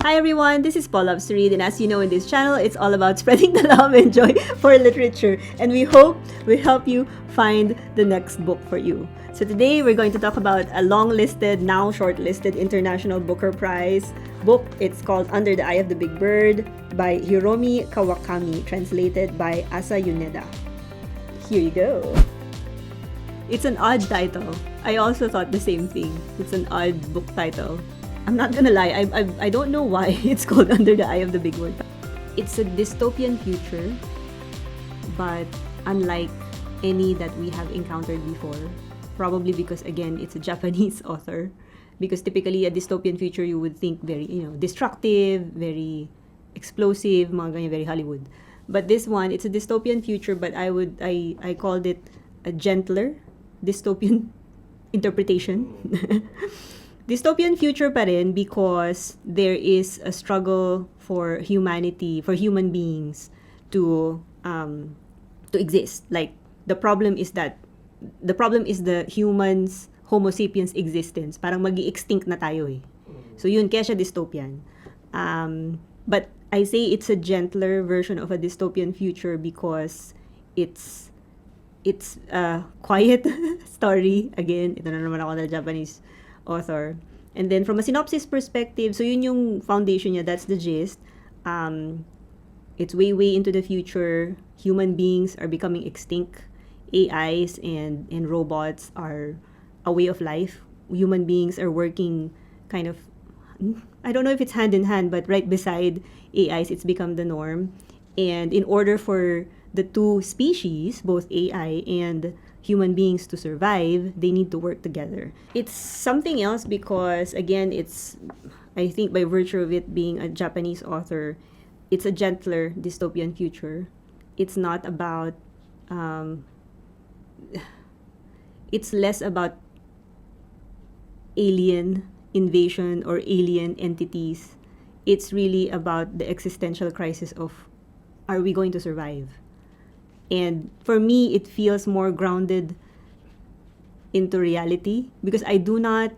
Hi everyone, this is Paul Loves to Read, and as you know in this channel, it's all about spreading the love and joy for literature, and we hope we help you find the next book for you. So today we're going to talk about a long-listed, now short-listed International Booker Prize book. It's called Under the Eye of the Big Bird by Hiromi Kawakami, translated by Asa Yuneda. Here you go. It's an odd title. I also thought the same thing. It's an odd book title. I'm not gonna lie, I don't know why it's called Under the Eye of the Big Bird. It's a dystopian future, but unlike any that we have encountered before. Probably because, again, it's a Japanese author. Because typically, a dystopian future, you would think very, destructive, very explosive, mga ganyan, very Hollywood. But this one, it's a dystopian future, but I called it a gentler dystopian interpretation. Dystopian future pa rin because there is a struggle for humanity, for human beings to exist. Like the problem is the humans, Homo sapiens existence. Parang magi-extinct na tayo eh. So yun, kaya siya dystopian. But I say it's a gentler version of a dystopian future because it's a quiet story. Again, ito na naman ako na Japanese author. And then from a synopsis perspective, so yun yung foundation niya, that's the gist. It's way into the future. Human beings are becoming extinct. AIs and robots are a way of life. Human beings are working kind of, I don't know if it's hand in hand, but right beside AIs, it's become the norm. And in order for the two species, both AI and human beings, to survive, they need to work together. It's something else because, again, I think by virtue of it being a Japanese author, it's a gentler dystopian future. It's not about, it's less about alien invasion or alien entities. It's really about the existential crisis of, are we going to survive? And for me, it feels more grounded into reality because I do not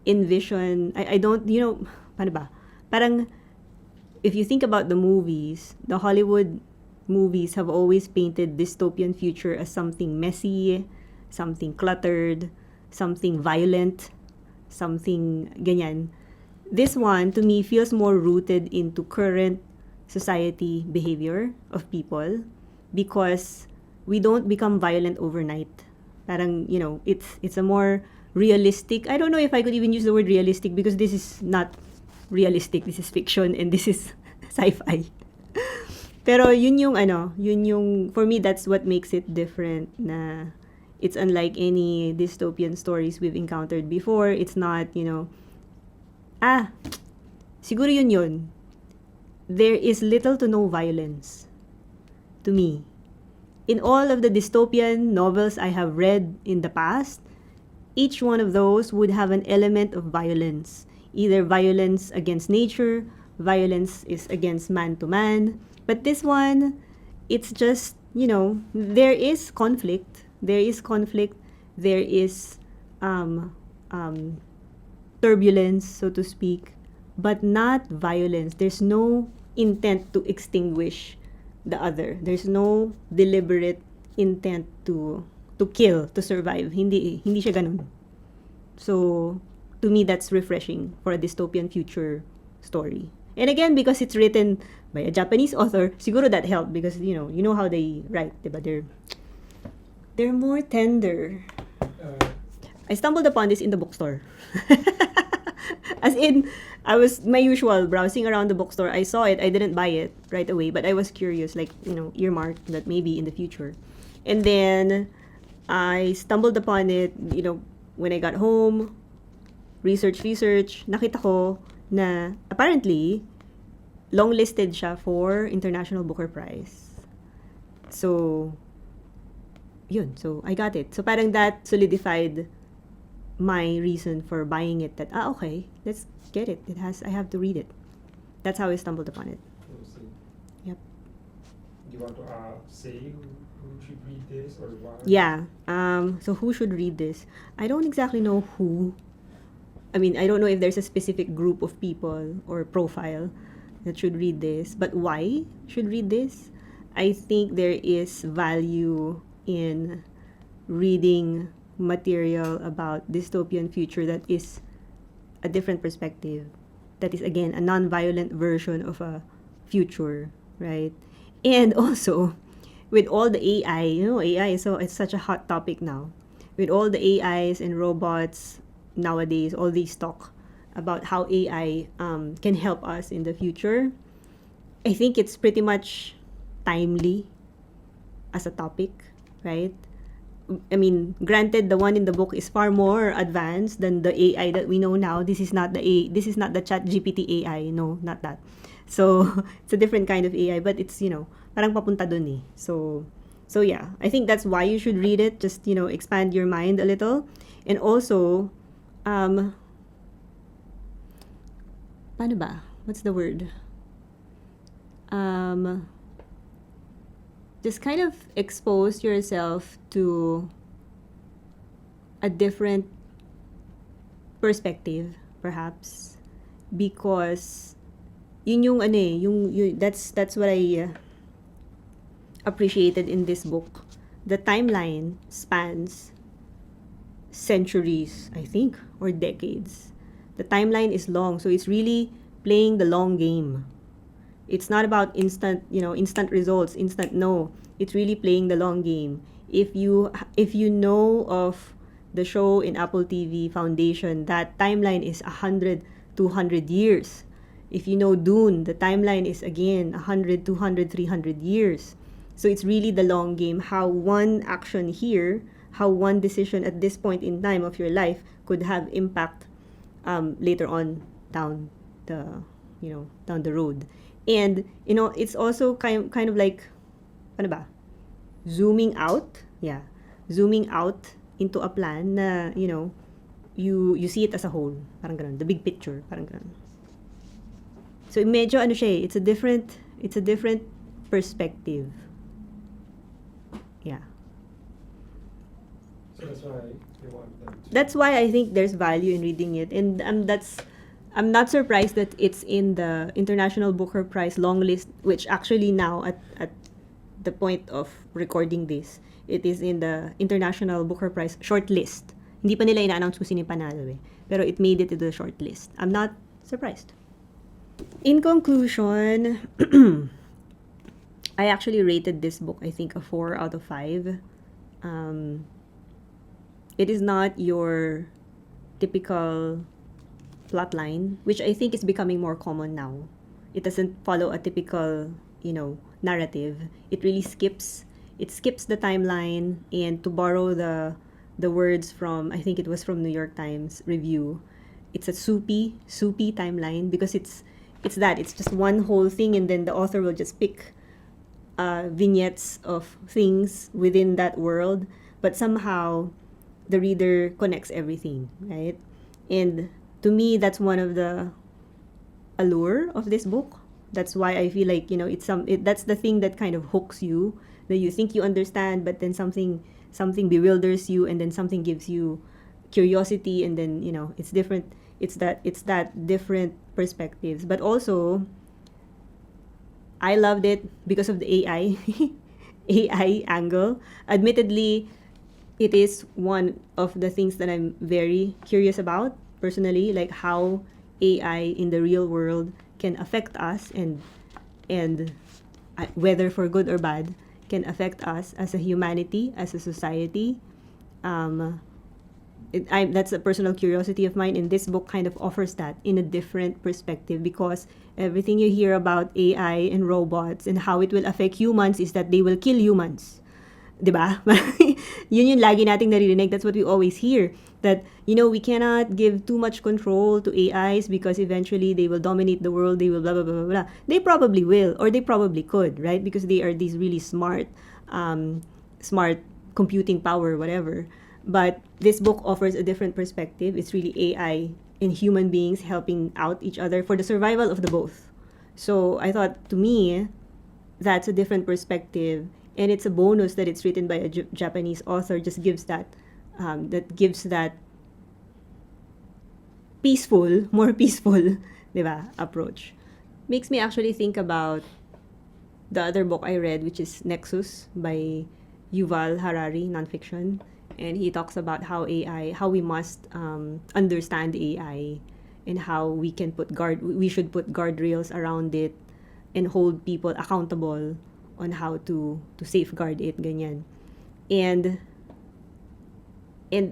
envision, I don't, paano ba? Parang, if you think about the movies, the Hollywood movies have always painted dystopian future as something messy, something cluttered, something violent, something ganyan. This one, to me, feels more rooted into current society behavior of people because we don't become violent overnight. Parang, it's a more realistic, I don't know if I could even use the word realistic because this is not realistic, this is fiction and this is sci-fi. Pero yun yung, for me, that's what makes it different na it's unlike any dystopian stories we've encountered before. It's not, siguro yun. There is little to no violence. To me, in all of the dystopian novels I have read in the past, each one of those would have an element of violence. Either violence against nature, violence is against man to man. But this one, it's just, there is conflict. There is conflict. There is turbulence, so to speak, but not violence. There's no intent to extinguish the other. There's no deliberate intent to kill, to survive. Hindi siya ganun. So, to me, that's refreshing for a dystopian future story. And again, because it's written by a Japanese author, siguro that helped because, you know how they write, diba? They're more tender. I stumbled upon this in the bookstore. As in, I was my usual browsing around the bookstore. I saw it. I didn't buy it right away, but I was curious, like, earmarked that maybe in the future. And then I stumbled upon it, when I got home, research, nakita ko na apparently long-listed siya for International Booker Prize. So, yun. So, I got it. So, parang that solidified my reason for buying it, that okay, let's get it. I have to read it. That's how I stumbled upon it. Yep. Do you want to say who should read this or why? Yeah. So who should read this? I don't exactly know who I mean, I don't know if there's a specific group of people or profile that should read this, but why should read this? I think there is value in reading material about dystopian future that is a different perspective. That is again a non-violent version of a future, right? And also with all the AI, AI is so it's such a hot topic now. With all the AIs and robots nowadays, all these talk about how AI can help us in the future. I think it's pretty much timely as a topic, right? I mean, granted, the one in the book is far more advanced than the AI that we know now. This is not the Chat GPT AI. No, not that. So it's a different kind of AI, but it's parang papunta dun eh. So yeah, I think that's why you should read it. Just expand your mind a little, and also, paano ba? What's the word? Just kind of expose yourself to a different perspective, perhaps, because yun yung that's what I appreciated in this book. The timeline spans centuries, I think, or decades. The timeline is long, so it's really playing the long game. It's not about instant results, instant no. It's really playing the long game. If you know of the show in Apple TV Foundation, that timeline is 100, 200 years. If you know Dune, the timeline is again 100, 200, 300 years. So it's really the long game. How one action here, how one decision at this point in time of your life could have impact later on down the road. And it's also kind of like ano ba? Zooming out into a plan na you see it as a whole, parang ganun, the big picture, parang ganun. So medyo it's a different perspective. Yeah. So that's why you want them to. That's why I think there's value in reading it, and I'm not surprised that it's in the International Booker Prize long list, which actually now at the point of recording this, it is in the International Booker Prize short list. Hindi pa nila ina-announce kung sino yung panalo eh. Pero it made it to the short list. I'm not surprised. In conclusion, I actually rated this book, I think, a 4 out of 5. It is not your typical plotline, which I think is becoming more common now. It doesn't follow a typical, narrative. It really skips the timeline, and to borrow the words from, I think it was from New York Times review, it's a soupy timeline, because it's just one whole thing, and then the author will just pick vignettes of things within that world, but somehow the reader connects everything, right? And to me, that's one of the allure of this book. That's why I feel like that's the thing that kind of hooks you, that you think you understand, but then something bewilders you, and then something gives you curiosity, and then it's different. It's that different perspectives. But also, I loved it because of the AI AI angle. Admittedly, it is one of the things that I'm very curious about personally, like how AI in the real world can affect us, and whether for good or bad, can affect us as a humanity, as a society. That's a personal curiosity of mine, and this book kind of offers that in a different perspective, because everything you hear about AI and robots and how it will affect humans is that they will kill humans. Diba? Yun yung lagi nating naririnig. That's what we always hear. That, we cannot give too much control to AIs because eventually they will dominate the world. They will blah, blah, blah, blah, blah. They probably will, or they probably could, right? Because they are these really smart computing power, whatever. But this book offers a different perspective. It's really AI and human beings helping out each other for the survival of the both. So I thought, to me, that's a different perspective. And it's a bonus that it's written by a Japanese author. Just gives that peaceful, more peaceful, diba, approach. Makes me actually think about the other book I read, which is Nexus by Yuval Harari, nonfiction. And he talks about how how we must understand AI, and how we should put guardrails around it and hold people accountable on how to safeguard it, ganyan. And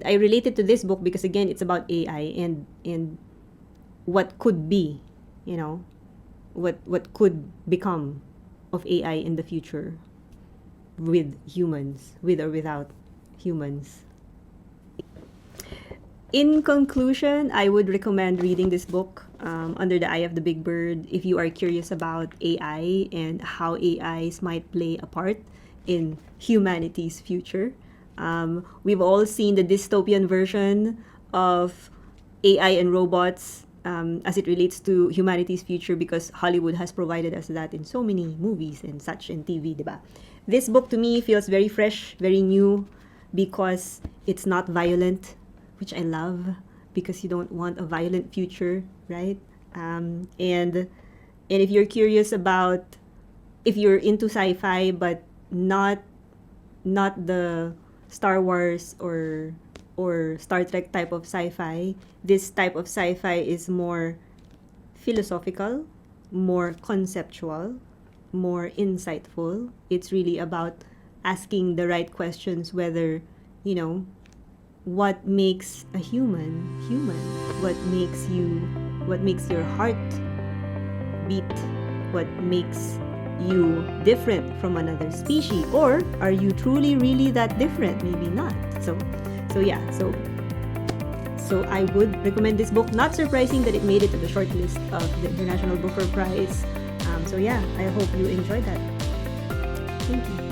I related to this book because again it's about AI and what could be, you know, what could become of AI in the future with humans, with or without humans. In conclusion, I would recommend reading this book, Under the Eye of the Big Bird, if you are curious about AI and how AIs might play a part in humanity's future. We've all seen the dystopian version of AI and robots as it relates to humanity's future because Hollywood has provided us that in so many movies and such in TV, diba? This book to me feels very fresh, very new, because it's not violent, which I love, because you don't want a violent future, right? And if you're curious about, if you're into sci-fi but not the Star Wars or Star Trek type of sci-fi, this type of sci-fi is more philosophical, more conceptual, more insightful. It's really about asking the right questions, whether, you know, what makes a human human? What makes your heart beat? What makes you different from another species? Or are you truly really that different? Maybe not. So I would recommend this book. Not surprising that it made it to the short list of the International Booker Prize. I hope you enjoyed that. Thank you.